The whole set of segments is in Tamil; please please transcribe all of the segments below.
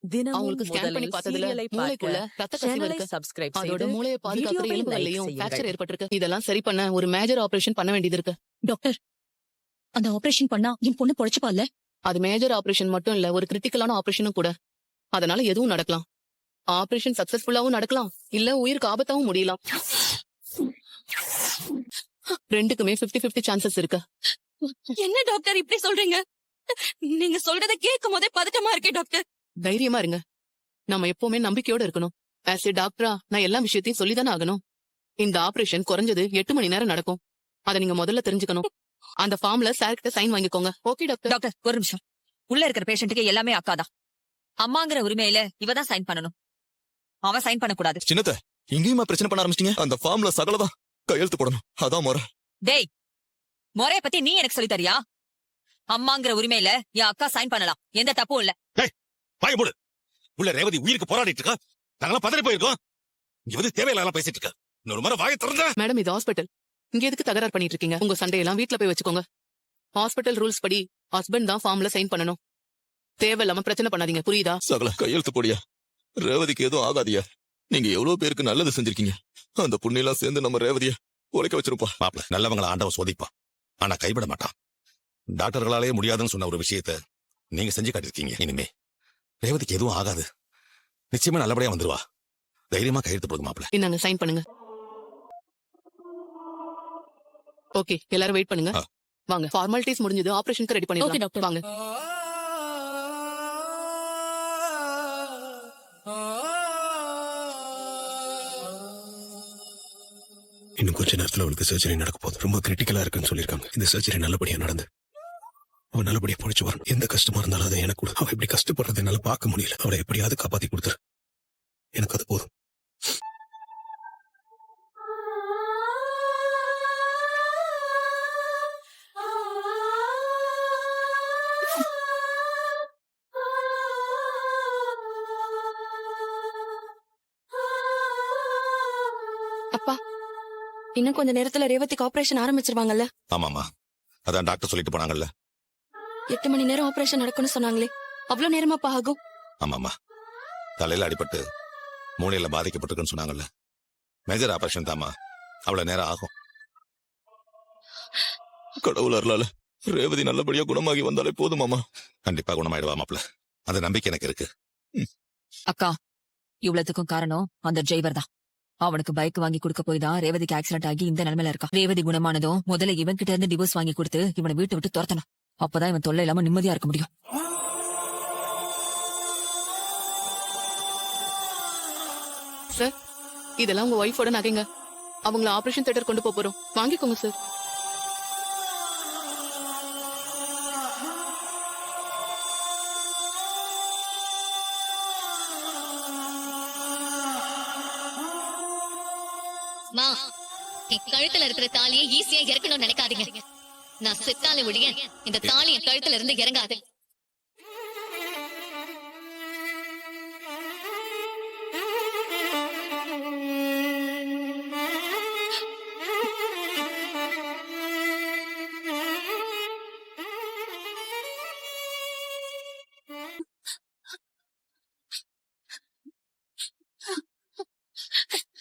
தினமும் அவங்களுக்கு ஸ்கேன் பண்ணி முதலில் பார்த்ததுல சீரியலை மூளைக்குள்ள பார்க்க ரத்த கசிவு சேனலை இருக்கு. சப்ஸ்கிரைப் அதோட செய்து மூளையை பாதுகாக்கிற வீடியோவை எலும்புகள்லயும் லைக் ஃபிராக்சர் செய்யுங்கள். ஏற்பட்டிருக்கு. இதெல்லாம் சரி பண்ண ஒரு மேஜர் ஆபரேஷன் பண்ண வேண்டியது இருக்கு. டாக்டர், அந்த ஆபரேஷன் பண்ணா என் பொண்ணு பொழைச்சுப்பால? அது மேஜர் ஆபரேஷன் மட்டும் இல்ல, ஒரு கிரிட்டிக்கலான ஆபரேஷனும் கூட. அதனால எதுவும் நடக்கலாம். ஆபரேஷன் சக்சஸ்ஃபுல்லாவும் நடக்கலாம், இல்ல உயிருக்கு ஆபத்தாவும் முடியலாம். ரெண்டுக்குமே 50-50 சான்சஸ் இருக்கு. என்ன டாக்டர் இப்படி சொல்றீங்க? நீங்க சொல்றத கேட்கும் போதே பதட்டமா இருக்கே டாக்டர். தைரியமா இருங்க. நம்ம எப்பவுமே நம்பிக்கையோட இருக்கணும். ஆஸ் ஏ டாக்டரா நான் எல்லா விஷயத்தையும் சொல்லிதானே ஆகணும். இந்த ஆபரேஷன் குறைஞ்சது 8 மணி நேரம் நடக்கும். அத நீங்க முதல்ல தெரிஞ்சுக்கணும். அந்த ஃபார்ம்ல சார் கிட்ட சைன் வாங்கிக்கோங்க. Okay doctor. டாக்டர், ஒரு நிமிஷம். உள்ள இருக்கிற பேஷண்ட்டுக்கு எல்லாமே அக்காதான். அம்மாங்கிற உரிமையில இவதான் சைன் பண்ணணும். அவன் சைன் பண்ணக்கூடாது. சின்னத்த, இங்கேயுமா பிரச்சனை பண்ண ஆரம்பிச்சிட்டீங்க? அந்த ஃபார்ம்ல சகலதான் கையெழுத்து போடணும். அதான் முறை. டேய், முறைய பத்தி நீ எனக்கு சொல்லி தரியா? அம்மாங்கிற உரிமையில என் அக்கா சைன் பண்ணலாம், எந்த தப்பும் இல்ல. வாய போடு. உள்ள ரேவதி உயிருக்கு போராடிட்டு இருக்கா. நாங்களாம் பதறி போயிருக்கோம். இங்க வந்து தேவையில்லாம் பேசிட்டு இருக்க. இன்னொரு முறை வாயை திறந்த. மேடம், இது ஹாஸ்பிட்டல். இங்க எதுக்கு தகராறு பண்ணிட்டு இருக்கீங்க? உங்க சண்டையெல்லாம் வீட்ல போய் வச்சுக்கோங்க. ஹாஸ்பிட்டல் ரூல்ஸ் படி ஹஸ்பண்ட் தான் ஃபார்ம்ல சைன் பண்ணணும். தேவையில்லாம பிரச்சனை பண்ணாதீங்க, புரியுதா? சகல கையெழுத்து போடியா. ரேவதிக்கு எதுவும் ஆகாதியா. நீங்க எவ்வளவு பேருக்கு நல்லது செஞ்சிருக்கீங்க. அந்த புண்ணியெல்லாம் சேர்ந்து நம்ம ரேவதிய உழைக்க வச்சிருப்பா. மாப்பிள, நல்லவங்களை ஆண்டவன் சோதிப்பான், ஆனா கைவிட மாட்டான். டாக்டர்களாலே முடியாதுன்னு சொன்ன ஒரு விஷயத்த நீங்க செஞ்சு காட்டிருக்கீங்க. இனிமே ரேவதிக்கு எதுவும் ஆகாது. நிச்சயமா நல்லபடியா வந்துருவா. தைரியமா கையெழுத்து போடுங்க மாப்பிள. இந்தாங்க, சைன் பண்ணுங்க. ஓகே, எல்லாரும் வெயிட் பண்ணுங்க. வாங்க, ஃபார்மாலிட்டிஸ் முடிஞ்சது. ஆபரேஷனுக்கு ரெடி ஓகே பண்ணிடலாம். டாக்டர். வாங்க. இன்னும் கொஞ்ச நேரத்துல அவளுக்கு சர்ஜரி நடக்க போகுது. ரொம்ப கிரிட்டிக்கலா இருக்குன்னு சொல்லியிருக்காங்க. இந்த சர்ஜரி நல்லபடியா நடந்து அவன் நல்லபடியா பொழைச்சு வரணும். எந்த கஷ்டமா இருந்தாலும் அதை எனக்கு கூட. அவ இப்படி கஷ்டப்படுறதை என்னால பார்க்க முடியல. அவளை எப்படியாவது காப்பாத்தி கொடுத்துரு. எனக்கு அது போதும். அப்பா, இன்னும் கொஞ்ச நேரத்துல ரேவதிக்கு ஆபரேஷன் ஆரம்பிச்சிருவாங்கல்ல? ஆமாமா, அதான் டாக்டர் சொல்லிட்டு போனாங்கல்ல. 8 மணி நேரம் ஆபரேஷன் நடக்கும்னு சொன்னாங்களே, அவ்வளவு நேரமாப்பா ஆகும்? ஆமாமா, தலையில அடிபட்டு மூளையில பாதிக்கப்பட்டிருக்குன்னு சொன்னாங்கல்ல. மேஜர் ஆபரேஷன் தாமா, அவ்வளவு நேரம் ஆகும். கடவுள் அருளால ரேவதி நல்லபடியா குணமாகி வந்தாலே போதுமாமா. கண்டிப்பா குணமாயிடுவா மாப்பிள. அந்த நம்பிக்கை எனக்கு இருக்கு. அக்கா, இவ்வளவுக்கும் காரணம் அந்த டிரைவர் தான். அவனுக்கு பைக் வாங்கி கொடுக்க போய் தான் ரேவதிக்கு ஆக்சிடென்ட் ஆகி இந்த நிலைமையில இருக்கா. ரேவதி குணமானதும் முதல்ல இவன் கிட்ட இருந்து டிவோர்ஸ் வாங்கி கொடுத்து இவனை வீட்டை விட்டு துரத்தணும். அப்பதான் இவன் தொல்லை இல்லாம நிம்மதியா இருக்க முடியும். சார், இதெல்லாம் உங்க ஒய்ஃபோட நகைங்க. அவங்கள ஆபரேஷன் தியேட்டர் கொண்டு போறோம். வாங்கிக்கோங்க சார். மா, என் கழுத்துல இருக்கிற தாலியை ஈஸியா இறக்கணும்னு நினைக்காதீங்க. நான் செத்தாலே ஒழிய இந்த தாலி என் கழுத்துல இருந்து இறங்காது.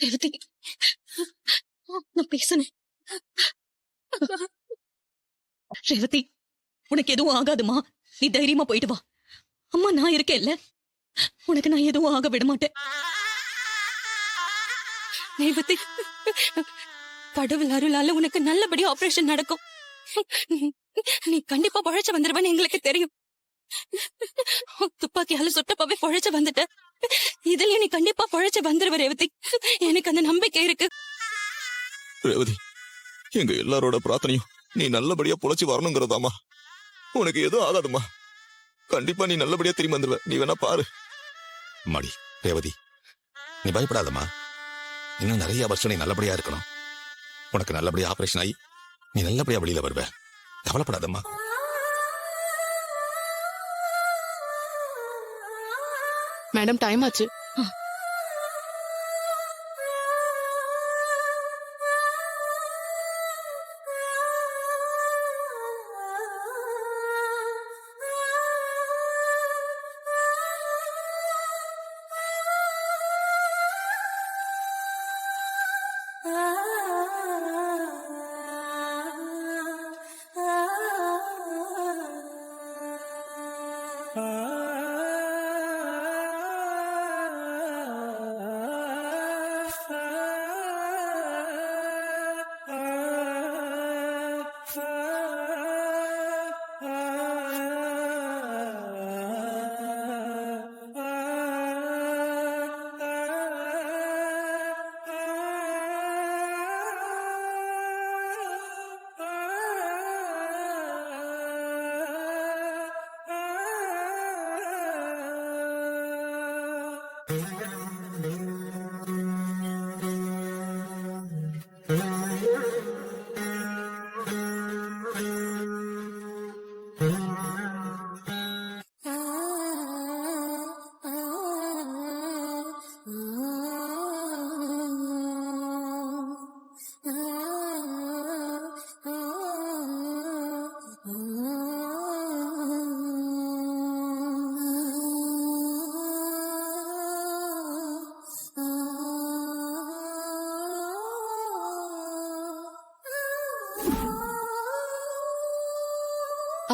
ரேவதி, நான் பேசணும். ரேவதி, உனக்கு எதுவும் ஆகாதுமா. நீ தைரியமா போயிட்டு வா. அம்மா நான் இருக்கேன்ல. உனக்கு நான் எதுவும் ஆக விட மாட்டேன். ரேவதி, கடவுள் அருளால உனக்கு நல்லபடியா ஆபரேஷன் நடக்கும். நீ கண்டிப்பா பொழைச்சு வந்துருவேன்னு எங்களுக்கு தெரியும். துப்பாக்கியால சுட்டப்பாவே பொழைச்சு வந்துட்ட. இதுலயும் நீ கண்டிப்பா பொழைச்சு வந்துருவ ரேவதி. எனக்கு அந்த நம்பிக்கை இருக்கு. ரேவதி, எங்க எல்லாரோட பிரார்த்தனையும் நீ நல்லபடியா பொழைச்சு வரணுங்கிறதாமா. உனக்கு எதுவும் ஆகாதுமா. கண்டிப்பா நீ நல்லபடியா திரும்பி வந்துருவ. நீ வேணா பாரு. மாடி ரேவதி, நீ பயப்படாதம்மா. இன்னும் நிறைய வருஷம் நீ நல்லபடியா இருக்கணும். உனக்கு நல்லபடியா ஆபரேஷன் ஆகி நீ நல்லபடியா வெளியில வருவ. கவலைப்படாதம்மா. மேடம், டைம் ஆச்சு.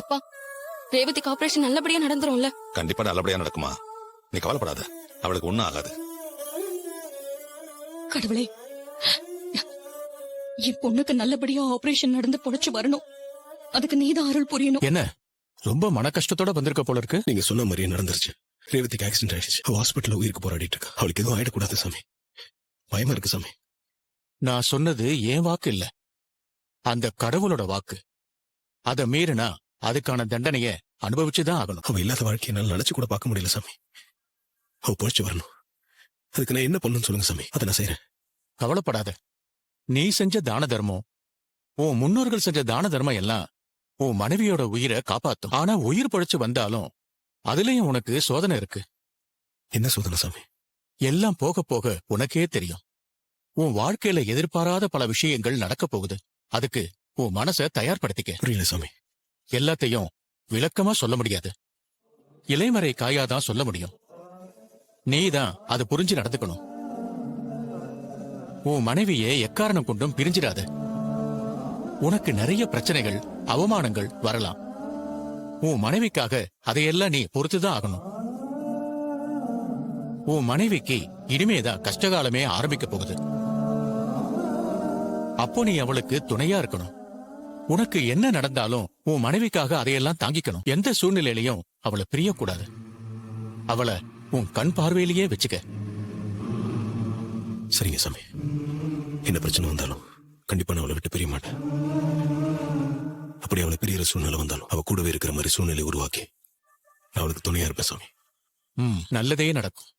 அப்பா, ரேவதிக்கு ஆபரேஷன் நல்லபடியா நடந்துரும்ல? கண்டிப்பா நல்லபடியா நடக்குமா, நீ கவலைப்படாத. அவளுக்கு ஒண்ணும் ஆகாது. கடவுளே, என் பொண்ணுக்கு நல்லபடியா ஆபரேஷன் நடந்து பொழைச்சு வரணும். அதுக்கு நீதான் அருள் புரியணும். என்ன ரொம்ப மன கஷ்டத்தோட வந்திருக்க போல இருக்கு. நீங்க சொன்ன மாதிரியே நடந்துருச்சு. ரேவதிக்கு ஆக்சிடென்ட் ஆயிடுச்சு. ஹாஸ்பிட்டல்ல உயிருக்கு போராடிட்டு இருக்கா. அவளுக்கு எதுவும் ஆயிடக்கூடாது சாமி. பயமா இருக்கு சாமி. நான் சொன்னது என் வாக்கு இல்ல, அந்த கடவுளோட வாக்கு. அத மீறினா அதுக்கான தண்டனைய அனுபவிச்சுதான் ஆகணும். அவ இல்லாத வாழ்க்கையை என்னால நினைச்சு கூட பார்க்க முடியல சாமி. அவ பொழைச்சு வரணும். அதுக்கு நான் என்ன பண்ணணும்னு சொல்லுங்க சாமி, அதை நான் செய்யறேன். கவலைப்படாத. நீ செஞ்ச தான தர்மம், உன் முன்னோர்கள் செஞ்ச தான தர்மம் எல்லாம் உன் மனைவியோட உயிரை காப்பாத்தும். ஆனா உயிர் பொழைச்சு வந்தாலும் அதுலயும் உனக்கு சோதனை இருக்கு. என்ன சோதனை சாமி? எல்லாம் போக போக உனக்கே தெரியும். உன் வாழ்க்கையில எதிர்பாராத பல விஷயங்கள் நடக்க போகுது. அதுக்கு உன் மனசை தயார்படுத்திக்க. புரியல சாமி. எல்லாத்தையும் விளக்கமா சொல்ல முடியாது. இலைமறை காயாதான் சொல்ல முடியும். நீதான் அது புரிஞ்சு நடந்துக்கணும். உன் மனைவியை எக்காரணம் கொண்டும் பிரிஞ்சிடாத. உனக்கு நிறைய பிரச்சனைகள், அவமானங்கள் வரலாம். உன் மனைவிக்காக அதையெல்லாம் நீ பொறுத்துதான் ஆகணும். உன் மனைவிக்கு இனிமேதான் கஷ்டகாலமே ஆரம்பிக்க போகுது. அப்போ நீ அவளுக்கு துணையா இருக்கணும். உனக்கு என்ன நடந்தாலும் உன் மனைவிக்காக அதையெல்லாம் தாங்கிக்கணும். எந்த சூழ்நிலையிலையும் அவளை பிரியக்கூடாது. அவளை உன் கண் பார்வையிலேயே வச்சுக்க. சரிங்க சாமி. என்ன பிரச்சனை வந்தாலும் கண்டிப்பா நான் அவளை விட்டு பிரிய மாட்டேன். அப்படி அவளை பிரியற சூழ்நிலை வந்தாலும் அவ கூடவே இருக்கிற மாதிரி சூழ்நிலை உருவாக்கி நான் அவளுக்கு துணையா இருப்பேன் சாமி. நல்லதே நடக்கும்.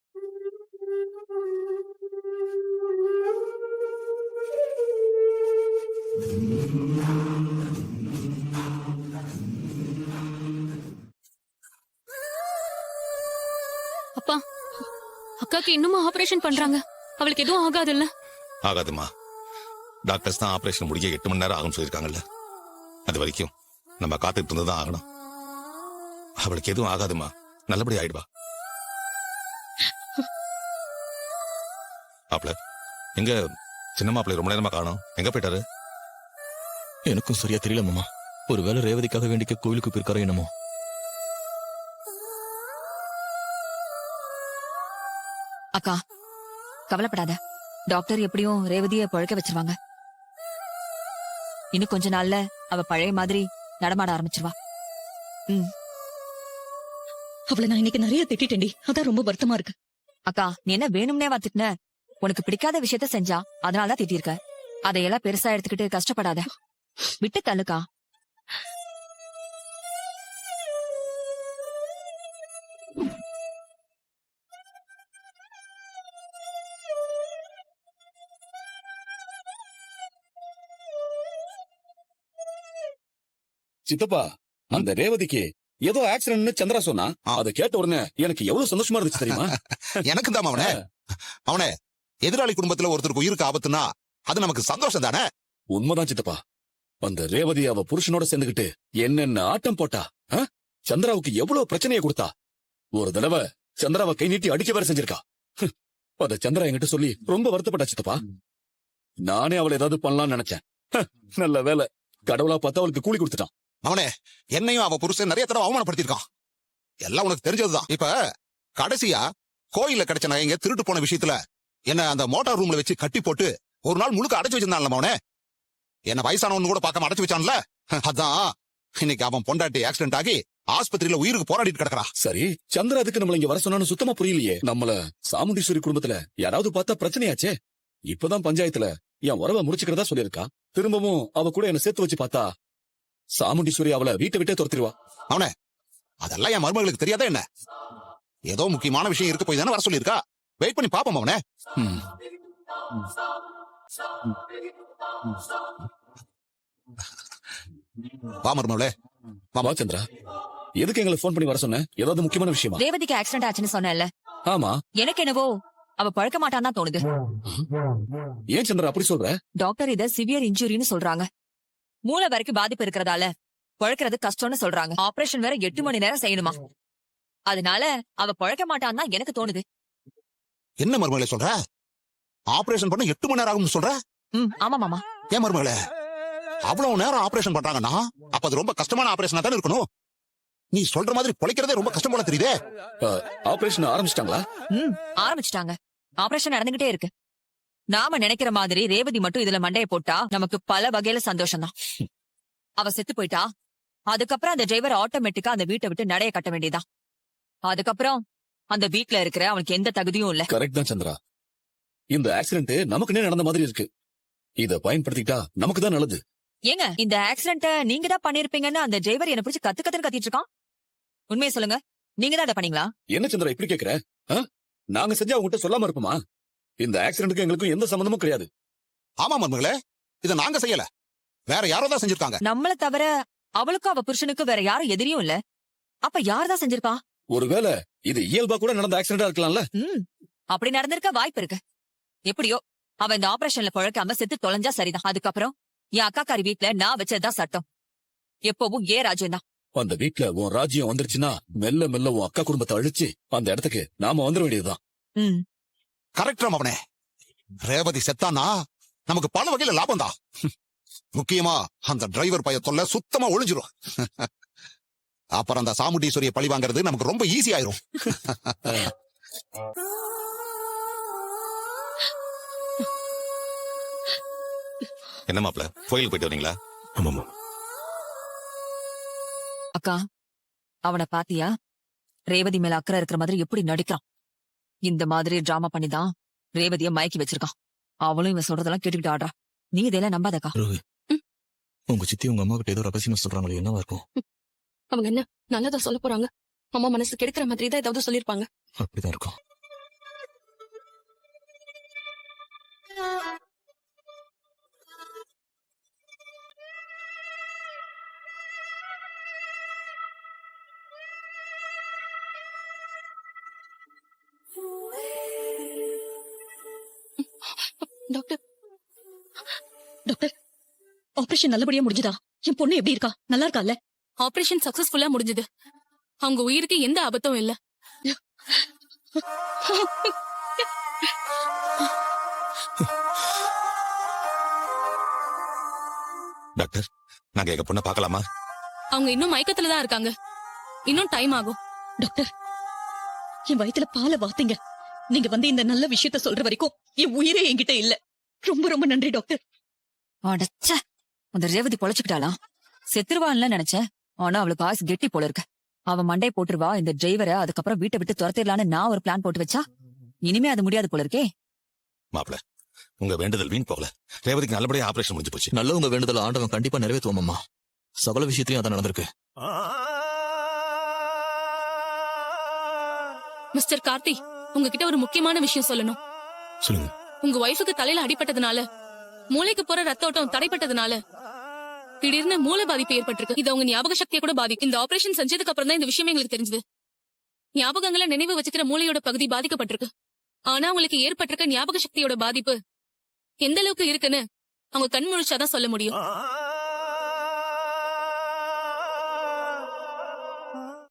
அப்பா, அக்காக்கு இன்னுமா ஆபரேஷன் பண்றாங்க? அவளுக்கு எதுவும் ஆகாதுல்ல? ஆகாதுமா. டாக்டர்ஸ் தான் ஆபரேஷன் முடிய 8 மணி நேரம் ஆகும் சொல்லிருக்காங்கல்ல. அது வரைக்கும் நம்ம காத்துட்டு இருந்துதான் ஆகணும். அவளுக்கு எதுவும் ஆகாதுமா, நல்லபடி ஆயிடுவா. மாப்பிள எங்க? சின்ன மாப்பிள்ளை ரொம்ப நேரமா காணோம். எங்க போயிட்டாரு? எனக்கும் சரியா தெரியல மாமா. ஒருவேளை ரேவதிக்காக வேண்டிக்க கோயிலுக்கு போயிருக்காரோ என்னமோ. அக்கா, கவலைப்படாத. டாக்டர் எப்படியும் ரேவதிய பழக்க வச்சிருவாங்க. இன்னும் கொஞ்ச நாள்ல அவ பழைய மாதிரி நடமாட ஆரம்பிச்சிருவா. அவளை நான் இன்னைக்கு நிறைய திட்டிட்டேன்டி, அதான் ரொம்ப வருத்தமா இருக்கு. அக்கா, நீ என்ன வேணும்னே திட்டின? உனக்கு பிடிக்காத விஷயத்த செஞ்சா அதனாலதான் திட்டிருக்க. அதையெல்லாம் பெருசா எடுத்துக்கிட்டு கஷ்டப்படாத. விட்டு தள்ளுக்கா. சித்தப்பா, அந்த ரேவதிக்கு ஏதோ ஆக்சிடென்ட்னு சந்திரா சொன்னா, அதை கேட்ட உடனே எனக்கு எவ்வளவு சந்தோஷமா இருந்துச்சு தெரியுமா? எனக்கு தான் அவனே எதிராளி குடும்பத்துல ஒருத்தருக்கு உயிருக்கு ஆபத்துனா அது நமக்கு சந்தோஷம் தானே? உண்மைதான் சித்தப்பா. அந்த ரேவதி அவ புருஷனோட சேர்ந்துகிட்டு என்னென்ன ஆட்டம் போட்டா. சந்திராவுக்கு எவ்வளவு பிரச்சனையை கொடுத்தா. ஒரு தடவை சந்திராவை கை நீட்டி அடிக்க வேற செஞ்சிருக்கா. அத சந்திரா என்கிட்ட சொல்லி ரொம்ப வருத்தப்பட்டா சித்தப்பா. நானே அவளை ஏதாவது பண்ணலாம்னு நினைச்சேன். நல்ல வேலை, கடவுளா பார்த்து அவளுக்கு கூலி கொடுத்துட்டான். அவனே என்னையும் அவ புருஷன் நிறைய தடவை அவமானப்படுத்திருக்கான். எல்லாம் உனக்கு தெரிஞ்சதுதான். இப்ப கடைசியா கோயில்ல கிடைச்ச நகைங்க திருட்டு போன விஷயத்துல என்ன அந்த மோட்டார் ரூம்ல வச்சு கட்டி போட்டு ஒரு நாள் முழுக்க அடைச்சு வச்சிருந்தான்ல அவனே. என்ன வயசானவன்னு கூட பார்க்காம அடைச்சு வச்சான்ல. அதான் இன்னைக்கு அவன் பொண்டாட்டி ஆக்சிடென்ட் ஆகி ஆஸ்பத்திரியில உயிருக்கு போராடிட்டு கிடக்குறா. சரி, சந்திரா அதுக்கு நம்மள இங்க வர சொன்னான்னு சுத்தமா புரியலையே. நம்மள சாமுண்டீஸ்வரி குடும்பத்துல யாராவது பார்த்தா பிரச்சனையாச்சே. இப்பதான் பஞ்சாயத்துல என் உறவை முடிச்சுக்கிறதா சொல்லியிருக்கா. திரும்பவும் அவ கூட என்ன சேர்த்து வச்சு பார்த்தா சாமுண்டீஸ்வரி அவளை வீட்டை விட்டே துரத்திடுவா. அவனே அதெல்லாம் என் மருமகளுக்கு தெரியாதா என்ன? ஏதோ முக்கியமான விஷயம் இருக்க போய் தானே வர சொல்லியிருக்கா. வெயிட் பண்ணி பாப்போம் அவனே. வா மருமகளே. வா சந்திரா, எதுக்கு எங்களை போன் பண்ணி வர சொன்ன? ஏதாவது முக்கியமான விஷயமா? ரேவதிக்கு ஆக்சிடென்ட் ஆச்சுன்னு சொன்னேன்ல, ஆமா. எனக்கு என்னவோ அவ பழக்க மாட்டான்னு தான் தோணுது. ஏன் சந்திரா அப்படி சொல்ற? டாக்டர் இத சிவியர் இன்ஜுரின்னு சொல்றாங்க. மூளை வரைக்கும் பாதிப்பு இருக்கிறதால பழக்கிறது கஷ்டம்னு சொல்றாங்க. ஆபரேஷன் வேற 8 மணி நேரம் செய்யணுமா. அதனால அவ பழக்க மாட்டான்னு தான் எனக்கு தோணுது. என்ன மருமகளே சொல்ற? ஆபரேஷன் பண்ண 8 மணி நேரம் ஆகும்னு சொல்ற? ஆமா மாமா. ஏன் மருமகளே அவ்வளவு நேரம் ஆபரேஷன் பண்றாங்கன்னா அப்ப அது ரொம்ப கஷ்டமான ஆபரேஷனா தானே இருக்கணும். நீ சொல்ற மாதிரி பொழைக்கிறதே ரொம்ப கஷ்டம் போல தெரியுதே. ஆபரேஷன் ஆரம்பிச்சிட்டாங்களா? ஆரம்பிச்சிட்டாங்க. ஆபரேஷன் நடந்துகிட்டே இருக்கு. நாம நினைக்கிற மாதிரி ரேவதி மட்டும் இதுல மண்டைய போட்டா நமக்கு பல வகையில சந்தோஷம் தான். அவ செத்து போயிட்டா அதுக்கப்புறம் அந்த டிரைவர் ஆட்டோமேட்டிக்கா அந்த வீட்டை விட்டு நடைய கட்ட வேண்டியதான். அதுக்கப்புறம் அந்த வீட்ல இருக்கிற அவனுக்கு எந்த தகுதியும் இல்ல. கரெக்ட் தான் சந்திரா. இந்த ஆக்சிடென்ட் நமக்குன்னே நடந்த மாதிரி இருக்கு. இத பயன்படுத்திக்கிட்டா நமக்கு தான் நல்லது. ஏங்க இந்த ஆக்சிடென்ட்ட நீங்க தான் பண்ணிருப்பீங்கன்னு அந்த டிரைவர் என்ன பிடிச்சு கத்து கத்துன்னு கத்திட்டு இருக்கான். உண்மையை சொல்லுங்க, நீங்க தான் அதை பண்ணீங்களா? என்ன சந்திரா இப்படி கேக்குற? நாங்க செஞ்சா அவங்ககிட்ட சொல்லாம இருப்போமா? இந்த ஆக்சிடென்ட்க்கு எங்களுக்கும் எந்த சம்பந்தமும் கிடையாது. ஆமா மருமகளே, இத நாங்க செய்யல, வேற யாரோ தான் செஞ்சிருக்காங்க. நம்மள தவிர அவளுக்கும் அவ புருஷனுக்கும் வேற யாரும் எதிரியும் இல்ல. அப்ப யார்தான் செஞ்சிருப்பா? ஒருவேளை இது இயல்பா கூட நடந்த ஆக்சிடென்டா இருக்கலாம்ல. அப்படி நடந்திருக்க வாய்ப்பு இருக்கு. எப்படியோ அவ இந்த ஆபரேஷன்ல பழக்காம செத்து தொலைஞ்சா சரிதான். அதுக்கப்புறம் என் அக்காக்காரி வீட்ல நான் வச்சதுதான் சட்டம். எப்பவும் ராஜ்யம் தான். அந்த வீட்ல உன் ராஜ்யம் வந்துருச்சுன்னா மெல்ல மெல்ல உன் அக்கா குடும்பத்தை அழிச்சு அந்த இடத்துக்கு நாம வந்துட வேண்டியதுதான். கரெக்டா அவனே. ரேவதி செத்தானா நமக்கு பல வகையில லாபம் தான். முக்கியமா அந்த டிரைவர் பைய தொல்லை சுத்தமா ஒழிஞ்சிரும். அப்புறம் அந்த சாமுண்டீஸ்வரியை பழி வாங்குறது நமக்கு ரொம்ப ஈஸி ஆயிரும். என்ன மாப்ள, கோயிலுக்கு போயிட்டு வரீங்களா? ஆமாமா. அக்கா, அவனை பாத்தியா? ரேவதி மேல அக்கறை இருக்கிற மாதிரி எப்படி நடிக்கிறான். இந்த மாதிரி டிராமா பண்ணிதான் ரேவதிய மயக்கி வச்சிருக்கான். அவளும் இவன் சொல்றதெல்லாம் கேட்டுக்கிட்டு ஆடுறா. நீ இதெல்லாம் நம்பாதக்கா. உங்க சித்தி உங்க அம்மா கிட்ட ஏதோ ரகசியமா சொல்றாங்களே, என்னவா இருக்கும்? அவங்க என்ன நல்லதா சொல்ல போறாங்க? அம்மா மனசு கெடுக்கிற மாதிரி தான் ஏதாவது சொல்லிருப்பாங்க. அப்படிதான் இருக்கும். டாக்டர், டாக்டர், ஆபரேஷன் நல்லபடியா முடிஞ்சுதா? என் பொண்ணு எப்படி இருக்கா? நல்லா இருக்கால? ஆபரேஷன் சக்சஸ்ஃபுல்லா முடிஞ்சது. அவங்க உயிருக்கு எந்த ஆபத்தும் இல்ல. டாக்டர், நாங்க எங்க பொண்ணை பார்க்கலாமா? அவங்க இன்னும் மயக்கத்துல தான் இருக்காங்க. இன்னும் டைம் ஆகும். டாக்டர், என் வயித்துல பாலை வாத்தீங்க. நீங்க வந்து இந்த நல்ல விஷயத்த சொல்ற வரைக்கும் என் உயிரே என்கிட்ட இல்ல. ரொம்ப ரொம்ப நன்றி டாக்டர். அடச்ச, அந்த ரேவதி பொழைச்சுக்கிட்டாளா? செத்துருவான்ல நினைச்சேன். ஆனா அவளுக்கு ஆயுசு கெட்டி போல இருக்கு. அவன் மண்டைய போட்டுருவா இந்த டிரைவரை, அதுக்கப்புறம் வீட்டை விட்டு துரத்திடலான்னு நான் ஒரு பிளான் போட்டு வச்சா இனிமே அது முடியாது போல இருக்கே. மாப்பிள, உங்க வேண்டுதல் வீண் போகல. ரேவதிக்கு நல்லபடியா ஆபரேஷன் முடிஞ்சு போச்சு. நல்லவங்க வேண்டுதல் ஆண்டவன் கண்டிப்பா நிறைவேற்றுவோம் அம்மா. சகல விஷயத்திலயும் அதான் நடந்திருக்கு. மிஸ்டர் கார்த்தி, உங்ககிட்ட ஒரு முக்கியமான விஷயம் சொல்லணும். சொல்லுங்க. உங்க ஒய்ஃபுக்கு தலையில அடிபட்டதுனால, மூளைக்கு போற ரத்த ஓட்டம் தடைப்பட்டதுனால திடீர்னு மூளை பாதிப்பு ஏற்பட்டிருக்கு. இது அவங்க ஞாபக சக்தியை கூட பாதிக்கும். இந்த ஆபரேஷன் செஞ்சதுக்கு அப்புறம் தான் இந்த விஷயம் எங்களுக்கு தெரிஞ்சது. ஞாபகங்களை நினைவு வச்சுக்கிற மூளையோட பகுதி பாதிக்கப்பட்டிருக்கு. ஆனா உங்களுக்கு ஏற்பட்டிருக்க ஞாபக சக்தியோட பாதிப்பு எந்த அளவுக்கு இருக்குன்னு அவங்க கண் முழிச்சாதான் சொல்ல முடியும்.